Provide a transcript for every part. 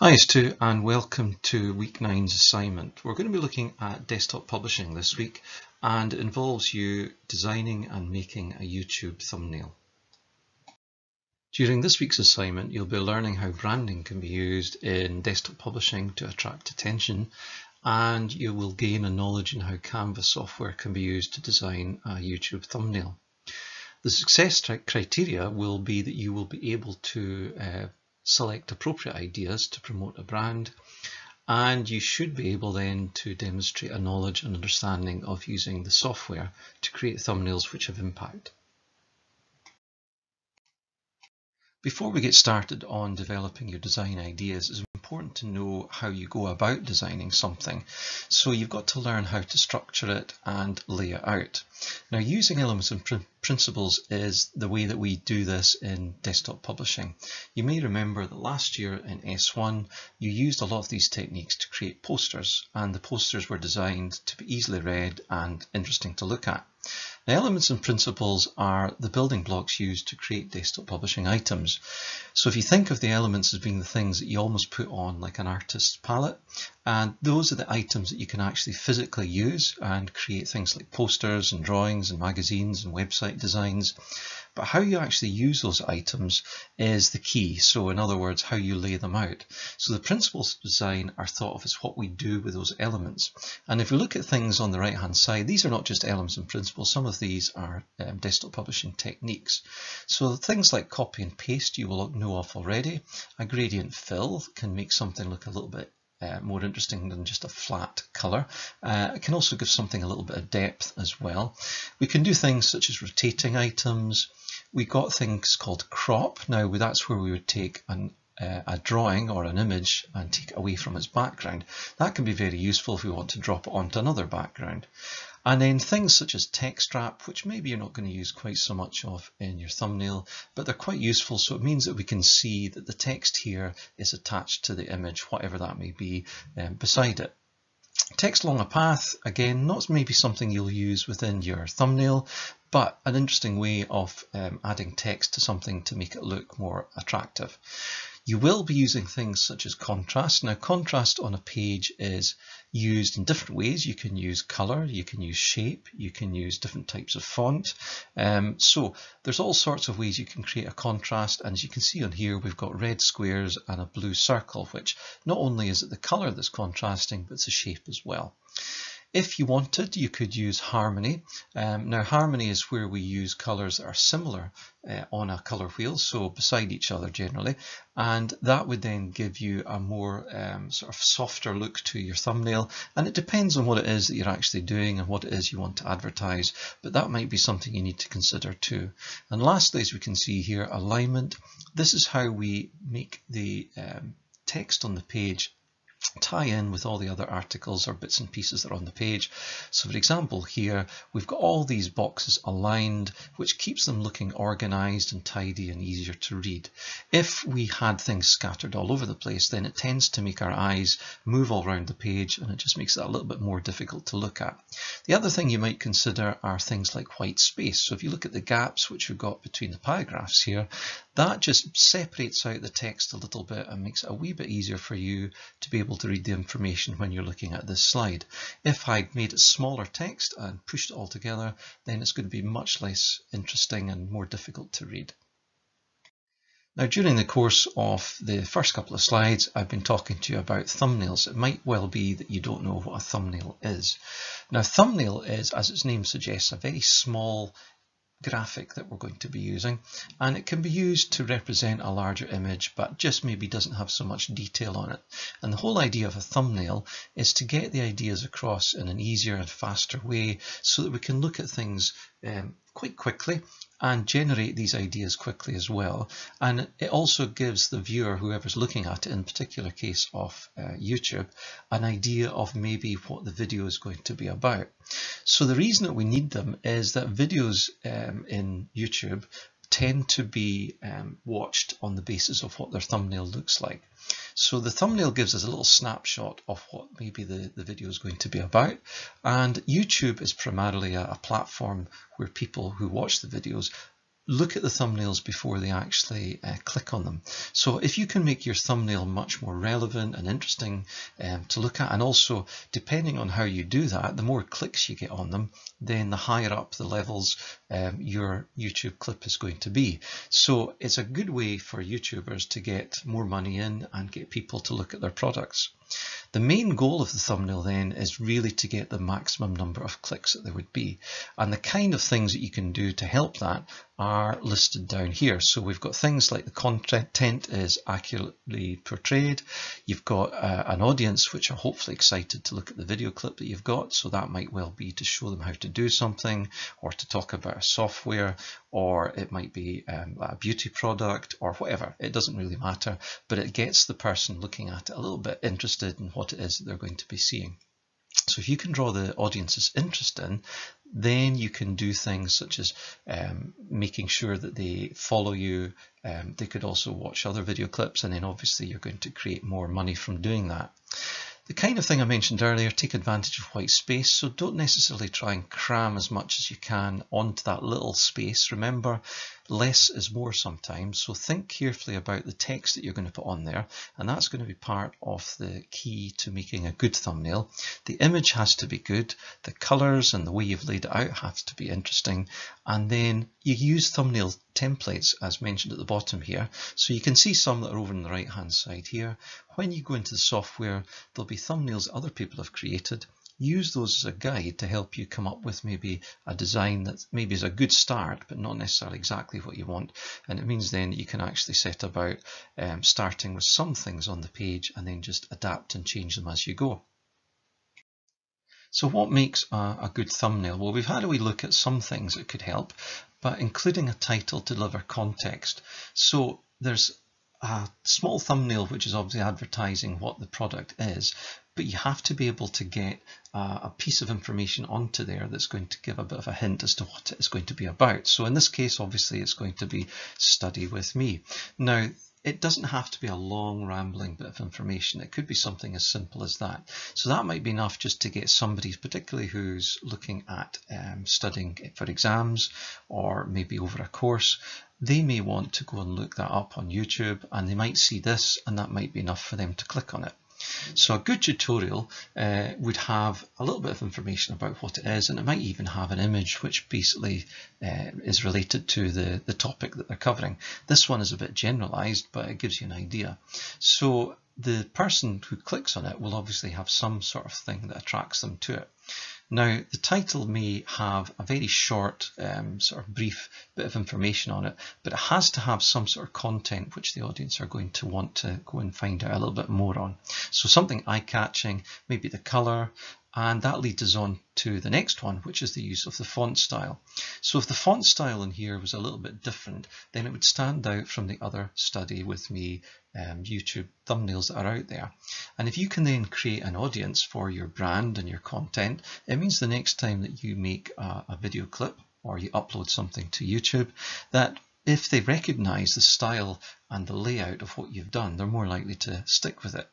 Hi Stu, and welcome to week 9's assignment. We're going to be looking at desktop publishing this week, and it involves you designing and making a YouTube thumbnail. During this week's assignment, you'll be learning how branding can be used in desktop publishing to attract attention, and you will gain a knowledge in how Canva software can be used to design a YouTube thumbnail. The success criteria will be that you will be able to select appropriate ideas to promote a brand, and you should be able then to demonstrate a knowledge and understanding of using the software to create thumbnails which have impact. Before we get started on developing your design ideas, it's important to know how you go about designing something. So you've got to learn how to structure it and lay it out. Now, using elements and principles is the way that we do this in desktop publishing. You may remember that last year in S1 you used a lot of these techniques to create posters, and the posters were designed to be easily read and interesting to look at. Now, elements and principles are the building blocks used to create desktop publishing items. So if you think of the elements as being the things that you almost put on like an artist's palette, and those are the items that you can actually physically use and create things like posters and drawings and magazines and website designs. But how you actually use those items is the key. So in other words, how you lay them out. So the principles of design are thought of as what we do with those elements. And if you look at things on the right hand side, these are not just elements and principles. Some of these are desktop publishing techniques. So things like copy and paste you will know of already. A gradient fill can make something look a little bit more interesting than just a flat colour. It can also give something a little bit of depth as well. We can do things such as rotating items. We got things called crop. Now that's where we would take a drawing or an image and take it away from its background. That can be very useful if we want to drop it onto another background. And then things such as text wrap, which maybe you're not going to use quite so much of in your thumbnail, but they're quite useful. So it means that we can see that the text here is attached to the image, whatever that may be, beside it. Text along a path, again, not maybe something you'll use within your thumbnail, but an interesting way of adding text to something to make it look more attractive. You will be using things such as contrast. Now, contrast on a page is used in different ways. You can use color, you can use shape, you can use different types of font. So there's all sorts of ways you can create a contrast. And as you can see on here, we've got red squares and a blue circle, which not only is it the color that's contrasting, but it's the shape as well. If you wanted, you could use harmony. Now, harmony is where we use colours that are similar on a colour wheel, so beside each other generally, and that would then give you a more sort of softer look to your thumbnail. And it depends on what it is that you're actually doing and what it is you want to advertise, but that might be something you need to consider too. And lastly, as we can see here, alignment. This is how we make the text on the page tie in with all the other articles or bits and pieces that are on the page. So for example, here we've got all these boxes aligned, which keeps them looking organized and tidy and easier to read. If we had things scattered all over the place, then it tends to make our eyes move all around the page, and it just makes it a little bit more difficult to look at. The other thing you might consider are things like white space. So if you look at the gaps which we've got between the paragraphs here, that just separates out the text a little bit and makes it a wee bit easier for you to be able to read the information when you're looking at this slide. If I'd made it smaller text and pushed it all together, then it's going to be much less interesting and more difficult to read. Now, during the course of the first couple of slides, I've been talking to you about thumbnails. It might well be that you don't know what a thumbnail is. Now, thumbnail is, as its name suggests, a very small graphic that we're going to be using, and it can be used to represent a larger image but just maybe doesn't have so much detail on it. And the whole idea of a thumbnail is to get the ideas across in an easier and faster way so that we can look at things quite quickly and generate these ideas quickly as well. And it also gives the viewer, whoever's looking at it, in particular case of YouTube, an idea of maybe what the video is going to be about. So the reason that we need them is that videos in YouTube tend to be watched on the basis of what their thumbnail looks like. So the thumbnail gives us a little snapshot of what maybe the video is going to be about. And YouTube is primarily a platform where people who watch the videos look at the thumbnails before they actually click on them. So if you can make your thumbnail much more relevant and interesting to look at, and also depending on how you do that, the more clicks you get on them, then the higher up the levels your YouTube clip is going to be. So it's a good way for YouTubers to get more money in and get people to look at their products. The main goal of the thumbnail then is really to get the maximum number of clicks that there would be. And the kind of things that you can do to help that are listed down here. So we've got things like the content is accurately portrayed. You've got an audience which are hopefully excited to look at the video clip that you've got. So that might well be to show them how to do something, or to talk about a software, or it might be a beauty product or whatever. It doesn't really matter, but it gets the person looking at it a little bit interested in what it is that they're going to be seeing. So if you can draw the audience's interest in, then you can do things such as making sure that they follow you. They could also watch other video clips, and then obviously you're going to create more money from doing that. The kind of thing I mentioned earlier, take advantage of white space, so don't necessarily try and cram as much as you can onto that little space. Remember, less is more sometimes, so think carefully about the text that you're going to put on there, and that's going to be part of the key to making a good thumbnail. The image has to be good, the colours and the way you've laid it out has to be interesting, and then you use thumbnail templates as mentioned at the bottom here. So you can see some that are over on the right hand side here. When you go into the software, there'll be thumbnails other people have created. Use those as a guide to help you come up with maybe a design that maybe is a good start, but not necessarily exactly what you want. And it means then you can actually set about starting with some things on the page and then just adapt and change them as you go. So what makes a good thumbnail? Well, we've had a wee look at some things that could help, but including a title to deliver context. So there's a small thumbnail which is obviously advertising what the product is, but you have to be able to get a piece of information onto there that's going to give a bit of a hint as to what it is going to be about. So in this case, obviously, it's going to be Study with Me. Now, it doesn't have to be a long, rambling bit of information. It could be something as simple as that. So that might be enough just to get somebody, particularly who's looking at studying for exams or maybe over a course, they may want to go and look that up on YouTube, and they might see this, and that might be enough for them to click on it. So a good tutorial would have a little bit of information about what it is, and it might even have an image which basically is related to the topic that they're covering. This one is a bit generalized, but it gives you an idea. So the person who clicks on it will obviously have some sort of thing that attracts them to it. Now, the title may have a very short, sort of brief bit of information on it, but it has to have some sort of content which the audience are going to want to go and find out a little bit more on. So something eye-catching, maybe the colour, and that leads us on to the next one, which is the use of the font style. So if the font style in here was a little bit different, then it would stand out from the other Study with Me YouTube thumbnails that are out there. And if you can then create an audience for your brand and your content, it means the next time that you make a video clip or you upload something to YouTube, that if they recognize the style and the layout of what you've done, they're more likely to stick with it.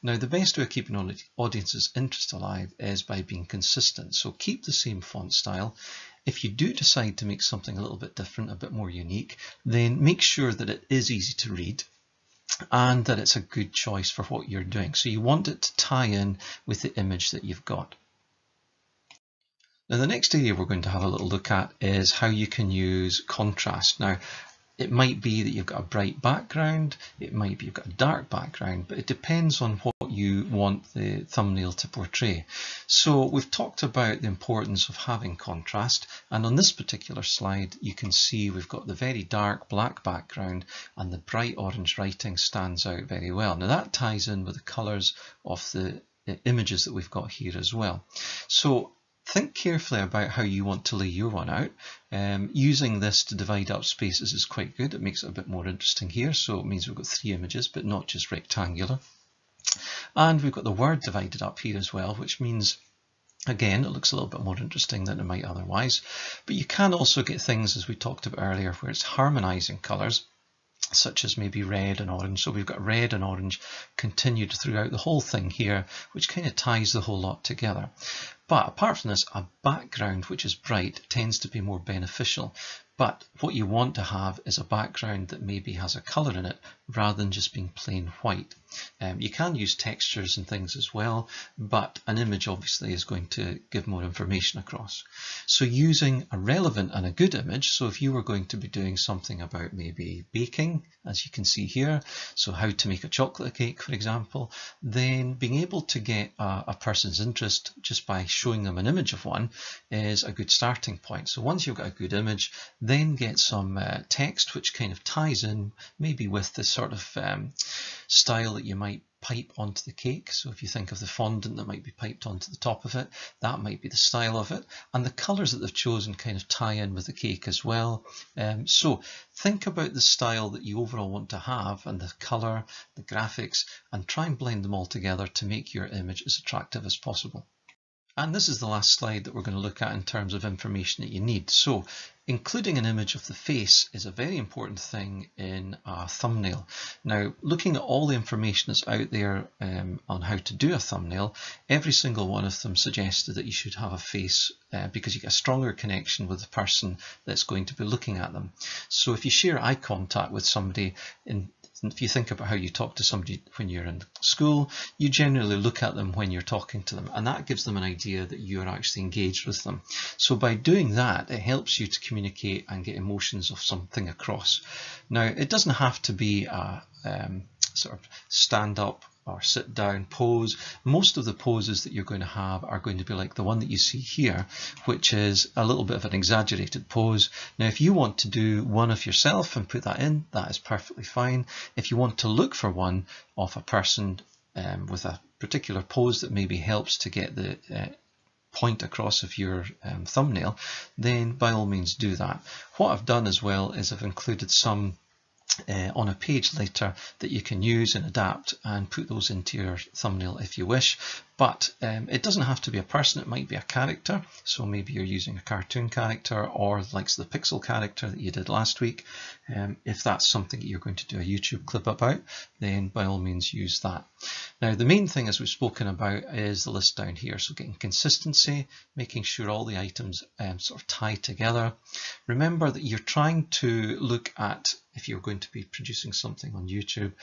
Now, the best way of keeping an audience's interest alive is by being consistent. So keep the same font style. If you do decide to make something a little bit different, a bit more unique, then make sure that it is easy to read and that it's a good choice for what you're doing. So you want it to tie in with the image that you've got. Now, the next area we're going to have a little look at is how you can use contrast. Now, it might be that you've got a bright background, it might be you've got a dark background, but it depends on what you want the thumbnail to portray. So we've talked about the importance of having contrast, and on this particular slide you can see we've got the very dark black background and the bright orange writing stands out very well. Now that ties in with the colours of the images that we've got here as well. So think carefully about how you want to lay your one out. Using this to divide up spaces is quite good. It makes it a bit more interesting here. So it means we've got 3 images, but not just rectangular. And we've got the word divided up here as well, which means, again, it looks a little bit more interesting than it might otherwise. But you can also get things, as we talked about earlier, where it's harmonizing colors, such as maybe red and orange. So we've got red and orange continued throughout the whole thing here, which kind of ties the whole lot together. But apart from this, a background which is bright tends to be more beneficial, But what you want to have is a background that maybe has a colour in it rather than just being plain white. You can use textures and things as well, but an image obviously is going to give more information across. So using a relevant and a good image, so if you were going to be doing something about maybe baking, as you can see here, so how to make a chocolate cake, for example, then being able to get a person's interest just by showing them an image of one is a good starting point. So once you've got a good image, then get some text which kind of ties in maybe with the sort of style that you might pipe onto the cake. So if you think of the fondant that might be piped onto the top of it, that might be the style of it. And the colours that they've chosen kind of tie in with the cake as well. So think about the style that you overall want to have and the colour, the graphics, and try and blend them all together to make your image as attractive as possible. And this is the last slide that we're going to look at in terms of information that you need. So including an image of the face is a very important thing in a thumbnail. Now, looking at all the information that's out there on how to do a thumbnail, every single one of them suggested that you should have a face because you get a stronger connection with the person that's going to be looking at them. So if you share eye contact with somebody, if you think about how you talk to somebody when you're in school, you generally look at them when you're talking to them, and that gives them an idea that you're actually engaged with them. So by doing that, it helps you to communicate and get emotions of something across. Now, it doesn't have to be a sort of stand up or sit down pose. Most of the poses that you're going to have are going to be like the one that you see here, which is a little bit of an exaggerated pose. Now, if you want to do one of yourself and put that in, that is perfectly fine. If you want to look for one of a person with a particular pose that maybe helps to get the point across of your thumbnail, then by all means do that. What I've done as well is I've included some on a page later that you can use and adapt and put those into your thumbnail if you wish. But it doesn't have to be a person, it might be a character. So maybe you're using a cartoon character or like the pixel character that you did last week. If that's something that you're going to do a YouTube clip about, then by all means use that. Now, the main thing, as we've spoken about, is the list down here. So getting consistency, making sure all the items sort of tie together. Remember that you're trying to look at, if you're going to be producing something on YouTube,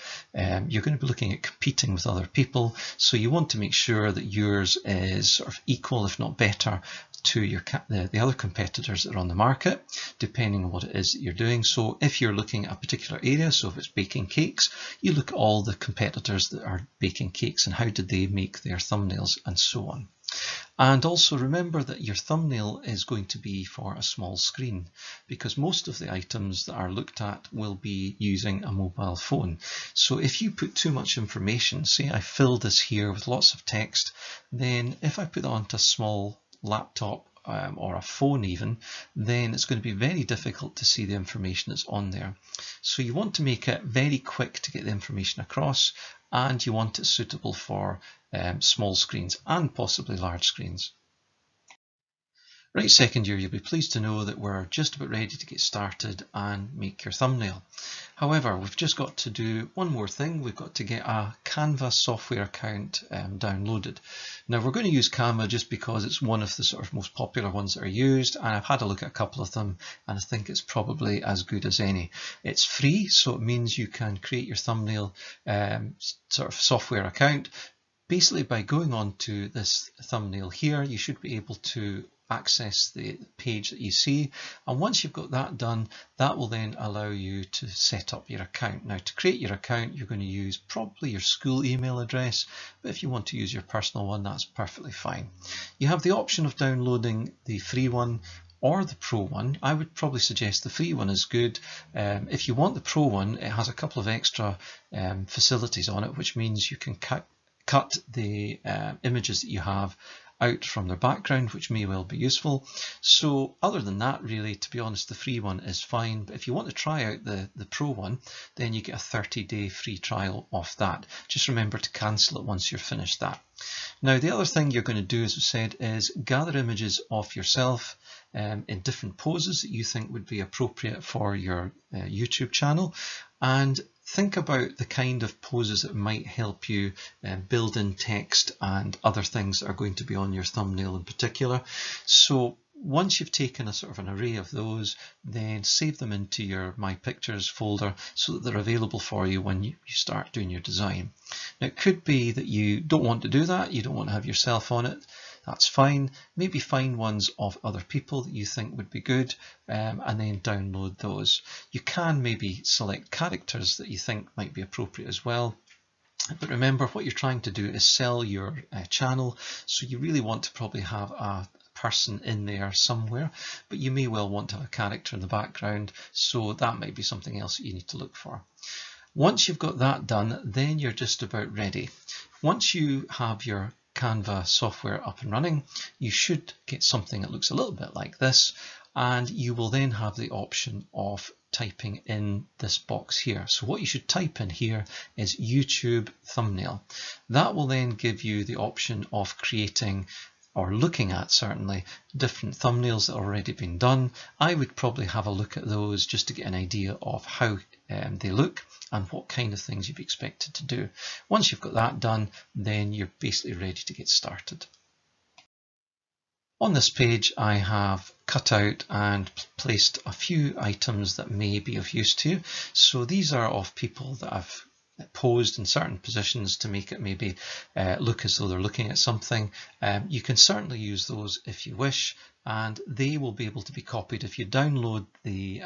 you're going to be looking at competing with other people. So you want to make sure that yours is sort of equal, if not better, to your the other competitors that are on the market, depending on what it is that you're doing. So if you're looking at a particular area, so if it's baking cakes, you look at all the competitors that are baking cakes and how did they make their thumbnails and so on. And also remember that your thumbnail is going to be for a small screen, because most of the items that are looked at will be using a mobile phone. So if you put too much information, say I fill this here with lots of text, then if I put it onto a small laptop or a phone even, then it's going to be very difficult to see the information that's on there. So you want to make it very quick to get the information across, and you want it suitable for small screens and possibly large screens. Right, second year, you'll be pleased to know that we're just about ready to get started and make your thumbnail. However, we've just got to do one more thing. We've got to get a Canva software account downloaded. Now, we're going to use Canva just because it's one of the sort of most popular ones that are used, and I've had a look at a couple of them, and I think it's probably as good as any. It's free, so it means you can create your thumbnail sort of software account. Basically, by going on to this thumbnail here, you should be able to access the page that you see, and once you've got that done, that will then allow you to set up your account. Now, to create your account, you're going to use probably your school email address, but if you want to use your personal one, that's perfectly fine. You have the option of downloading the free one or the pro one. I would probably suggest the free one is good. If you want the pro one, it has a couple of extra facilities on it, which means you can cut the images that you have out from their background, which may well be useful. So other than that, really, to be honest, the free one is fine. But if you want to try out the pro one, then you get a 30-day free trial off that. Just remember to cancel it once you're finished that. Now, the other thing you're going to do, as we said, is gather images of yourself in different poses that you think would be appropriate for your YouTube channel, and think about the kind of poses that might help you build in text and other things that are going to be on your thumbnail in particular. So Once you've taken a sort of an array of those, then save them into your My Pictures folder so that they're available for you when you start doing your design. Now, it could be that you don't want to do that, you don't want to have yourself on it. That's fine. Maybe find ones of other people that you think would be good, and then download those. You can maybe select characters that you think might be appropriate as well. But remember, what you're trying to do is sell your channel, so you really want to probably have a person in there somewhere, but you may well want to have a character in the background, so that might be something else that you need to look for. Once you've got that done, then you're just about ready. Once you have your Canva software up and running, you should get something that looks a little bit like this, and you will then have the option of typing in this box here. So what you should type in here is YouTube thumbnail. That will then give you the option of creating, or looking at certainly, different thumbnails that have already been done. I would probably have a look at those just to get an idea of how they look and what kind of things you'd be expected to do. Once you've got that done, then you're basically ready to get started. On this page, I have cut out and placed a few items that may be of use to you. So these are of people that I've posed in certain positions to make it maybe look as though they're looking at something. You can certainly use those if you wish, and they will be able to be copied if you download the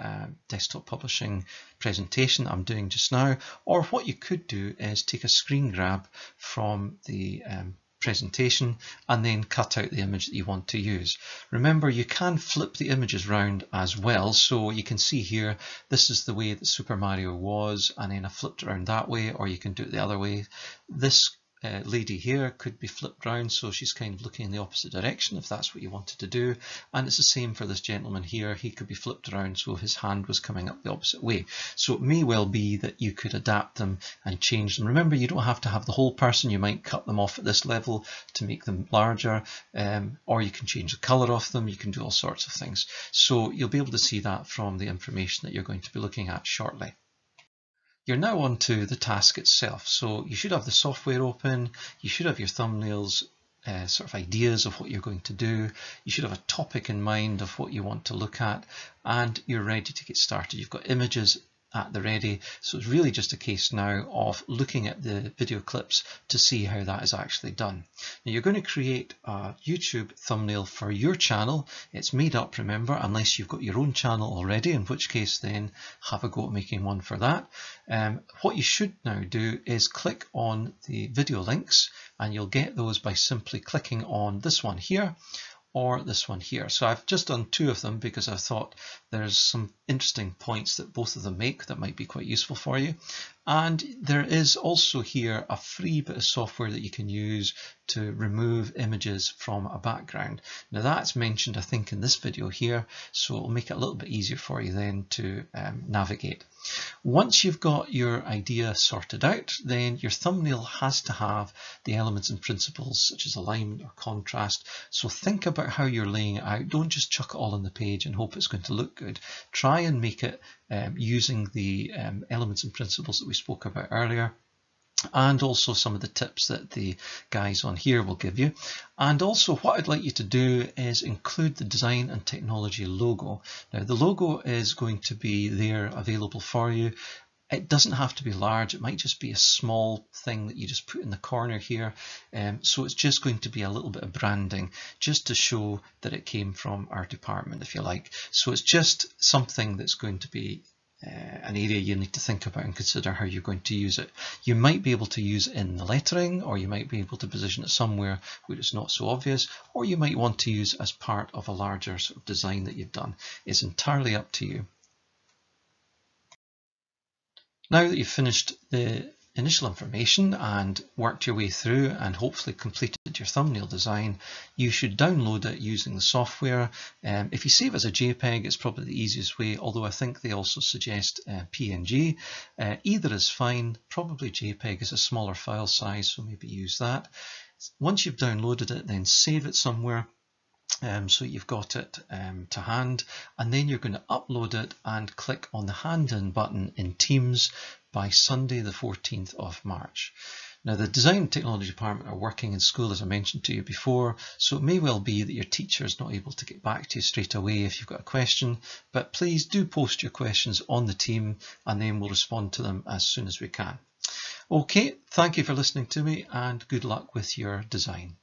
desktop publishing presentation I'm doing just now, or what you could do is take a screen grab from the presentation and then cut out the image that you want to use. Remember, you can flip the images round as well, so you can see here this is the way that Super Mario was, and then I flipped it around that way, or you can do it the other way. This lady here could be flipped round, so she's kind of looking in the opposite direction if that's what you wanted to do, and it's the same for this gentleman here. He could be flipped around so his hand was coming up the opposite way. So it may well be that you could adapt them and change them. Remember, you don't have to have the whole person. You might cut them off at this level to make them larger, or you can change the colour of them. You can do all sorts of things. So you'll be able to see that from the information that you're going to be looking at shortly. You're now on to the task itself. So you should have the software open, you should have your thumbnails, sort of ideas of what you're going to do, you should have a topic in mind of what you want to look at, and you're ready to get started. You've got images at the ready, so it's really just a case now of looking at the video clips to see how that is actually done. Now you're going to create a YouTube thumbnail for your channel. It's made up, remember, unless you've got your own channel already, in which case then have a go at making one for that. What you should now do is click on the video links, and you'll get those by simply clicking on this one here or this one here. So I've just done two of them because I thought there's some interesting points that both of them make that might be quite useful for you. And there is also here a free bit of software that you can use to remove images from a background. Now that's mentioned, I think, in this video here, so it'll make it a little bit easier for you then to navigate. Once you've got your idea sorted out, then your thumbnail has to have the elements and principles such as alignment or contrast. So think about how you're laying it out. Don't just chuck it all on the page and hope it's going to look good. Try and make it using the elements and principles that we spoke about earlier, and also some of the tips that the guys on here will give you. And also what I'd like you to do is include the design and technology logo. Now the logo is going to be there available for you. It doesn't have to be large, it might just be a small thing that you just put in the corner here. So it's just going to be a little bit of branding just to show that it came from our department, if you like. So it's just something that's going to be an area you need to think about and consider how you're going to use it. You might be able to use it in the lettering, or you might be able to position it somewhere where it's not so obvious, or you might want to use it as part of a larger sort of design that you've done. It's entirely up to you. Now that you've finished the initial information and worked your way through and hopefully completed your thumbnail design, you should download it using the software. If you save as a JPEG, it's probably the easiest way, although I think they also suggest PNG. Either is fine. Probably JPEG is a smaller file size, so maybe use that. Once you've downloaded it, then save it somewhere. So you've got it to hand, and then you're going to upload it and click on the hand in button in Teams by Sunday the 14th of March. Now, the Design and Technology Department are working in school, as I mentioned to you before, so it may well be that your teacher is not able to get back to you straight away if you've got a question, but please do post your questions on the team and then we'll respond to them as soon as we can. Okay, thank you for listening to me and good luck with your design.